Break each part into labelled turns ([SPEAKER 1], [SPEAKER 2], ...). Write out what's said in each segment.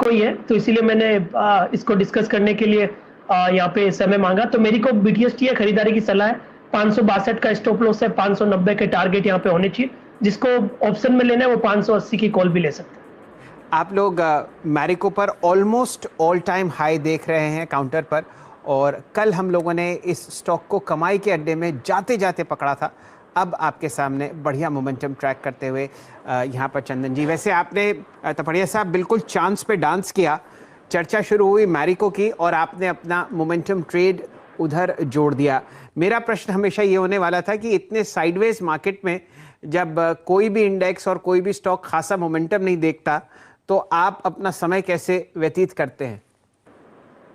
[SPEAKER 1] को ही है, तो इसीलिए मैंने इसको डिस्कस करने के लिए यहाँ पे समय मांगा। तो मेरी को BTST खरीदारी की सलाह है। 562 का स्टॉप लॉस है, 590 के टारगेट यहाँ पे होने चाहिए। जिसको ऑप्शन में लेना है वो 580 की कॉल भी ले सकते हैं।
[SPEAKER 2] आप लोग मैरिको पर ऑलमोस्ट ऑल टाइम हाई देख रहे हैं काउंटर पर, और कल हम लोगों ने इस स्टॉक को कमाई के अड्डे में जाते जाते पकड़ा था। अब आपके सामने बढ़िया मोमेंटम ट्रैक करते हुए यहाँ पर चंदन जी। वैसे आपने तपड़िया साहब बिल्कुल चांस पे डांस किया। चर्चा शुरू हुई मैरिको की और आपने अपना मोमेंटम ट्रेड उधर जोड़ दिया। मेरा प्रश्न हमेशा ये होने वाला था कि इतने साइडवेज मार्केट में जब कोई भी इंडेक्स और कोई भी स्टॉक खासा मोमेंटम नहीं देखता, तो आप अपना समय कैसे व्यतीत करते हैं?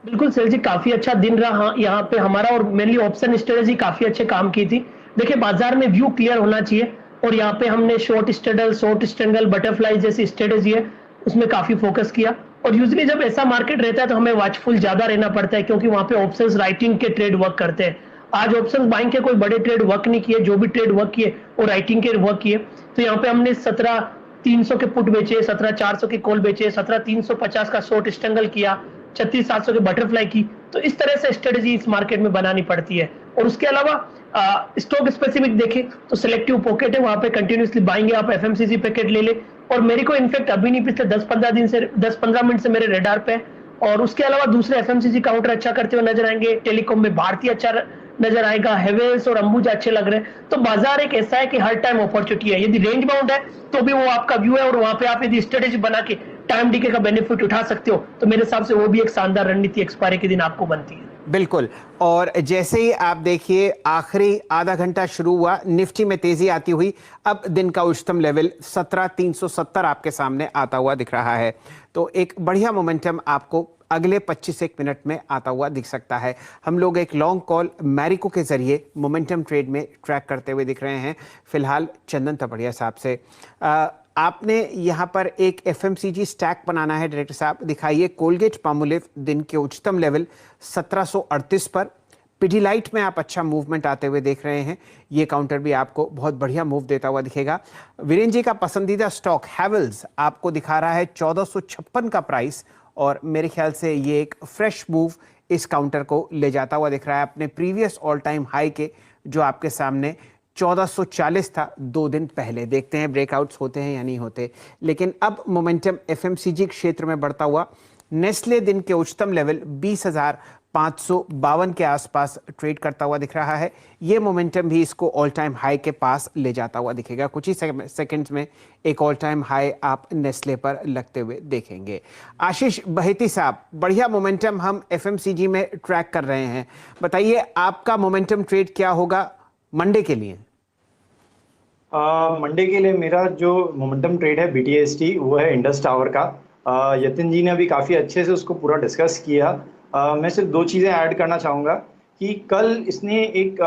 [SPEAKER 1] बिल्कुल सर जी, काफी अच्छा दिन रहा यहाँ पे हमारा, और मेनली ऑप्शन स्ट्रेटेजी काफी अच्छे काम की थी। देखिए बाजार में व्यू क्लियर होना चाहिए, और यहाँ पे हमने short straddle, short strangle, butterfly जैसी स्ट्रेटेजी है उसमें काफी फोकस किया। और यूजुअली जब ऐसा मार्केट रहता है तो हमें वॉचफुल ज्यादा रहना पड़ता है, क्योंकि वहां पे ऑप्शंस राइटिंग के ट्रेड वर्क करते हैं। आज ऑप्शंस बाइंग के कोई बड़े ट्रेड वर्क नहीं किए, जो भी ट्रेड वर्क किए वो राइटिंग के वर्क किए। तो यहाँ पे हमने 17,300 के पुट बेचे, 17,400 के कॉल बेचे, 17,350 का शॉर्ट स्ट्रेंगल किया, 36,700 की बटरफ्लाई की। तो इस तरह से स्ट्रेटेजी इस मार्केट में बनानी पड़ती है। और उसके अलावा स्टॉक स्पेसिफिक देखें तो सिलेक्टिव पॉकेट है, वहां पे कंटिन्यूसली बाइंग है, आप FMCG पैकेट ले ले। और मेरे को इनफेक्ट अभी नहीं, पिछले 10-15 मिनट से मेरे रेडार पे है। और उसके अलावा दूसरे FMCG काउंटर अच्छा करते हुए नजर आएंगे। टेलीकॉम में भारतीय अच्छा नजर आएगा, हेवेल्स और अंबुजा अच्छे लग रहे हैं। तो बाजार एक ऐसा है कि हर टाइम अपॉर्चुनिटी है। यदि रेंज बाउंड है तो भी वो आपका व्यू है, और वहां पे आप यदि स्ट्रेटेजी बना के टाइम डीके का बेनिफिट उठा सकते हो, तो मेरे हिसाब से वो भी एक शानदार रणनीति एक्सपायरी के दिन आपको बनती है।
[SPEAKER 2] बिल्कुल। और जैसे ही आप देखिए आखिरी आधा घंटा शुरू हुआ, निफ्टी में तेजी आती हुई, अब दिन का उच्चतम लेवल 17,370 आपके सामने आता हुआ दिख रहा है। तो एक बढ़िया मोमेंटम आपको अगले 25 मिनट में आता हुआ दिख सकता है। हम लोग एक लॉन्ग कॉल मैरिको के जरिए मोमेंटम ट्रेड में ट्रैक करते हुए दिख रहे हैं फिलहाल चंदन तपड़िया साहब से। आपने यहाँ पर एक FMCG स्टैक बनाना है डायरेक्टर साहब, दिखाइए। कोलगेट पामोलिव दिन के उच्चतम लेवल 1738 पर। पिडीलाइट में आप अच्छा मूवमेंट आते हुए देख रहे हैं, ये काउंटर भी आपको बहुत बढ़िया मूव देता हुआ दिखेगा। वीरेन जी का पसंदीदा स्टॉक हैवेल्स आपको दिखा रहा है 1456 का प्राइस, और मेरे ख्याल से ये एक फ्रेश मूव इस काउंटर को ले जाता हुआ दिख रहा है अपने प्रीवियस ऑल टाइम हाई के, जो आपके सामने 1440 था 2 दिन पहले। देखते हैं ब्रेकआउट्स होते हैं या नहीं होते। लेकिन अब मोमेंटम FMCG क्षेत्र में बढ़ता हुआ। नेस्ले दिन के उच्चतम लेवल 20,552 के आसपास ट्रेड करता हुआ दिख रहा है। ये मोमेंटम भी इसको ऑल टाइम हाई के पास ले जाता हुआ दिखेगा। कुछ ही सेकंड्स में एक ऑल टाइम हाई आप नेस्ले पर लगते हुए देखेंगे। आशीष बहेती साहब, बढ़िया मोमेंटम हम FMCG में ट्रैक कर रहे हैं, बताइए आपका मोमेंटम ट्रेड क्या होगा मंडे के लिए?
[SPEAKER 3] मंडे के लिए मेरा जो मोमेंटम ट्रेड है BTST, वो है इंडस टावर का। यतिन जी ने अभी काफ़ी अच्छे से उसको पूरा डिस्कस किया। मैं सिर्फ 2 चीज़ें ऐड करना चाहूँगा कि कल इसने एक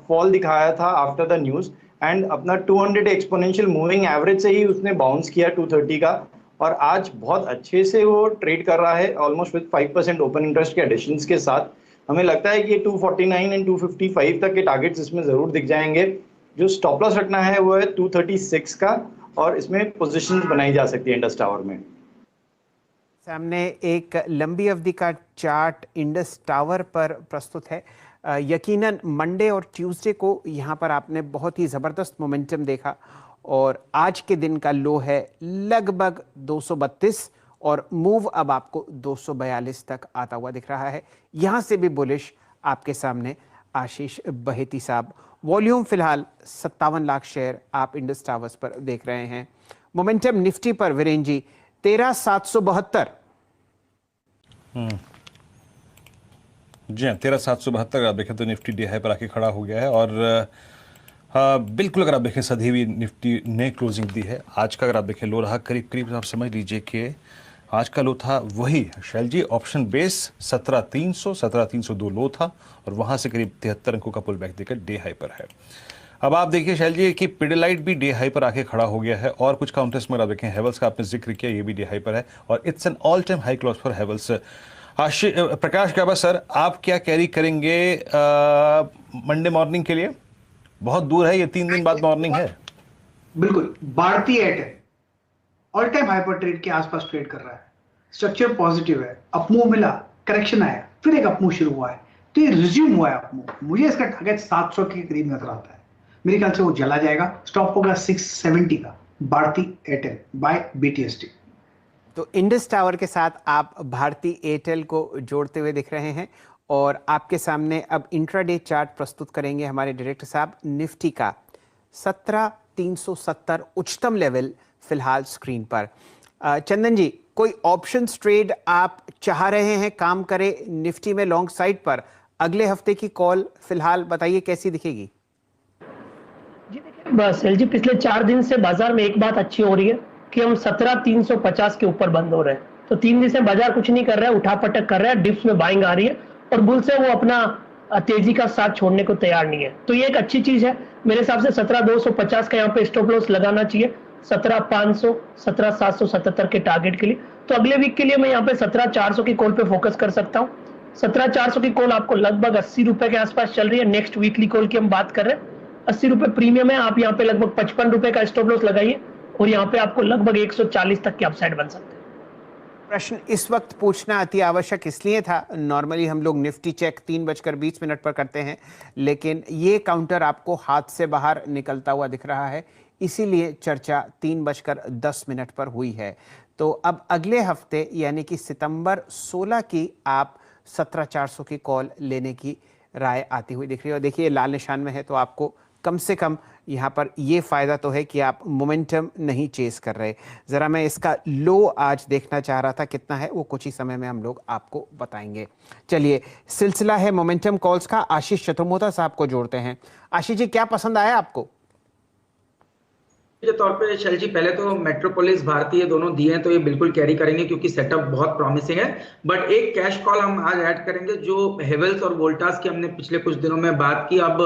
[SPEAKER 3] फॉल दिखाया था आफ्टर द न्यूज़, एंड अपना 200 एक्सपोनेंशियल मूविंग एवरेज से ही उसने बाउंस किया 230 का, और आज बहुत अच्छे से वो ट्रेड कर रहा है ऑलमोस्ट विद 5% ओपन इंटरेस्ट के एडिशंस के साथ। हमें लगता है कि 249 एंड 255 तक के टारगेट्स इसमें ज़रूर दिख जाएंगे। जो स्टॉप लॉस रखना है वो है 236 का, और इसमें पोजीशंस बनाई जा सकती है इंडस टावर में।
[SPEAKER 2] सामने एक लंबी अवधि का चार्ट इंडस टावर पर प्रस्तुत है। यकीनन मंडे और ट्यूसडे को यहाँ पर आपने बहुत ही ज़बरदस्त मोमेंटम देखा, और आज के दिन का लो है लगभग 232, और मूव अब आपको 242 तक आता हुआ दिख रहा है। यहाँ से भी बुलिश आपके सामने आशीष बहेती साहब। वॉल्यूम फिलहाल 57 लाख शेयर आप इंडस टावर्स पर देख रहे हैं। मोमेंटम निफ्टी पर वीरेन जी 13,772।
[SPEAKER 4] जी हाँ, 13,772 आप देखें तो निफ्टी डी हाई पर आके खड़ा हो गया है। और बिल्कुल अगर आप देखें सधी हुई निफ्टी ने क्लोजिंग दी है। आज का अगर आप देखें लो रहा करीब करीब, आप समझ लीजिए कि आज का लो था वही शैल जी ऑप्शन बेस 17,302 लो था, और वहां से करीब 73 अंकों का पुल बैक देकर डे हाई पर है। अब आप देखिए शैल जी कि पिडिलाइट भी डे हाई पर आके खड़ा हो गया है, और कुछ काउंटर्स में आप देखें हेवल्स का आपने जिक्र किया, ये भी डे हाई पर है, और it's an all time high close for Havells. Prakash Gaba sir, आप क्या कैरी करेंगे मंडे मॉर्निंग के लिए? बहुत दूर है ये, 3 दिन बाद मॉर्निंग है।
[SPEAKER 5] बिल्कुल, भारतीय Airtel all time hyper trade के आसपास ट्रेड कर रहा है। स्ट्रक्चर पॉजिटिव है, अपमूव मिला, करेक्शन आया, फिर एक अपमूव शुरू हुआ है, तो ये रिज्यूम हुआ है अपमूव। मुझे इसका टारगेट 700 के करीब नजर आता है, मेरे ख्याल से वो चला जाएगा। स्टॉप होगा 670 का, भारती एयरटेल बाय BTST।
[SPEAKER 2] तो इंडस टावर के साथ आप भारती एयरटेल को जोड़ते हुए दिख रहे हैं और आपके सामने अब इंट्राडे चार्ट प्रस्तुत करेंगे हमारे डायरेक्टर साहब। निफ्टी का 17,370 उच्चतम लेवल फिलहाल स्क्रीन पर। चंदन जी, कोई ऑप्शंस ट्रेड आप चाह रहे हैं काम करे निफ्टी में लॉन्ग साइड पर? अगले हफ्ते की कॉल फिलहाल बताइए कैसी दिखेगी?
[SPEAKER 1] जी देखिए बस एलजी, पिछले 4 दिन से बाजार में एक बात अच्छी हो रही है कि हम 17,350 के ऊपर बंद हो रहे हैं। तो 3 दिन से बाजार कुछ नहीं कर रहा है, उठा पटक कर रहा है, डिप्स में बाइंग आ रही है और बुल से वो अपना तेजी का साथ छोड़ने को तैयार नहीं है। तो ये एक अच्छी चीज है। मेरे हिसाब से 17,250 का यहाँ पे स्टॉप लॉस लगाना चाहिए, 17,500, 17,777 के टारगेट के लिए। तो अगले वीक के लिए मैं यहाँ पे 17,400 की कॉल पे फोकस कर सकता हूँ। 17,400 की कॉल आपको लगभग 80 रुपए के आसपास चल रही है। नेक्स्ट वीकली कॉल की हम बात कर रहे हैं, 80 रुपए प्रीमियम है। आप यहाँ पे लगभग 55 रुपए का स्टॉप लॉस लगाइए और यहाँ पे आपको लगभग 140 तक की अपसाइड बन सकते हैं।
[SPEAKER 2] प्रश्न इस वक्त पूछना अति आवश्यक इसलिए था, नॉर्मली हम लोग निफ्टी चेक 3:20 पर करते हैं, लेकिन ये काउंटर आपको हाथ से बाहर निकलता हुआ दिख रहा है, इसीलिए चर्चा 3:10 पर हुई है। तो अब अगले हफ्ते यानी कि सितंबर 16 की आप 17,400 की कॉल लेने की राय आती हुई दिख रही है। और देखिए लाल निशान में है तो आपको कम से कम यहाँ पर ये फ़ायदा तो है कि आप मोमेंटम नहीं चेस कर रहे। ज़रा मैं इसका लो आज देखना चाह रहा था, कितना है वो कुछ ही समय में हम लोग आपको बताएंगे। चलिए, सिलसिला है मोमेंटम कॉल्स का। आशीष चतुर्मोता साहब को जोड़ते हैं। आशीष जी, क्या पसंद आया आपको?
[SPEAKER 6] के तौर पे शैल जी, पहले तो मेट्रोपोलिस भारती ये दोनों दिए हैं तो ये बिल्कुल कैरी करेंगे क्योंकि सेटअप बहुत प्रॉमिसिंग है। बट एक कैश कॉल हम आज ऐड करेंगे जो हेवेल्स और वोल्टास की हमने पिछले कुछ दिनों में बात की। अब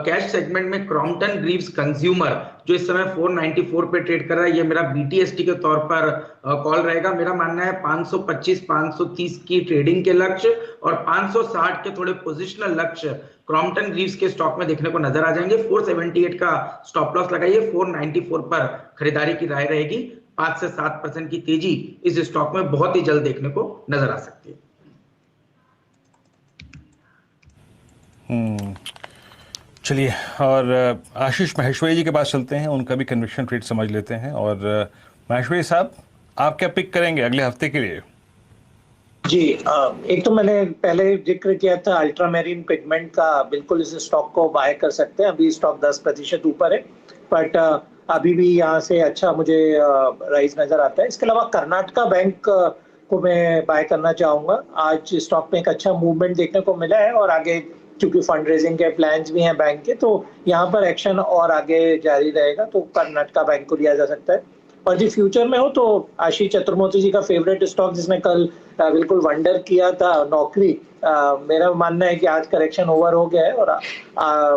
[SPEAKER 6] कैश सेगमेंट में क्रॉम्पटन ग्रीव्स कंज्यूमर जो इस समय 494 पे ट्रेड कर रहा है, ये मेरा BTST के तौर पर कॉल रहेगा। मेरा मानना है 525-530 की ट्रेडिंग के लक्ष्य और 560 के थोड़े पोजिशनल लक्ष्य क्रॉम्पटन ग्रीव्स के स्टॉक में देखने को नजर आ जाएंगे। 478 का स्टॉप लॉस लगाइए, 494 पर खरीदारी की राय रहेगी। 5 से 7% की तेजी इस स्टॉक में बहुत ही जल्द देखने को नजर आ सकती है।
[SPEAKER 4] चलिए, और आशीष माहेश्वरी जी के पास चलते हैं, उनका भी कन्विक्शन ट्रेड समझ लेते हैं। और माहेश्वरी साहब, आप क्या पिक करेंगे अगले हफ्ते के लिए?
[SPEAKER 7] जी, एक तो मैंने पहले जिक्र किया था अल्ट्रामेरीन पिगमेंट का, बिल्कुल इस स्टॉक को बाय कर सकते हैं। अभी स्टॉक 10% ऊपर है, बट अभी भी यहाँ से अच्छा मुझे राइज नजर आता है। इसके अलावा कर्नाटका बैंक को मैं बाय करना चाहूंगा। आज स्टॉक में एक अच्छा मूवमेंट देखने को मिला है और आगे क्योंकि फंड रेजिंग के प्लान्स भी हैं बैंक के, तो यहाँ पर एक्शन और आगे जारी रहेगा, तो कर्नाटका बैंक को लिया जा सकता है। और जी फ्यूचर में हो तो आशीष चतुर्मोती जी का फेवरेट स्टॉक जिसने कल बिल्कुल वंडर किया था, नौकरी, मेरा मानना है कि आज करेक्शन ओवर हो गया है और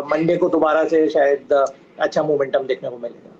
[SPEAKER 7] मंडे को दोबारा से शायद अच्छा मोमेंटम देखने को मिलेगा।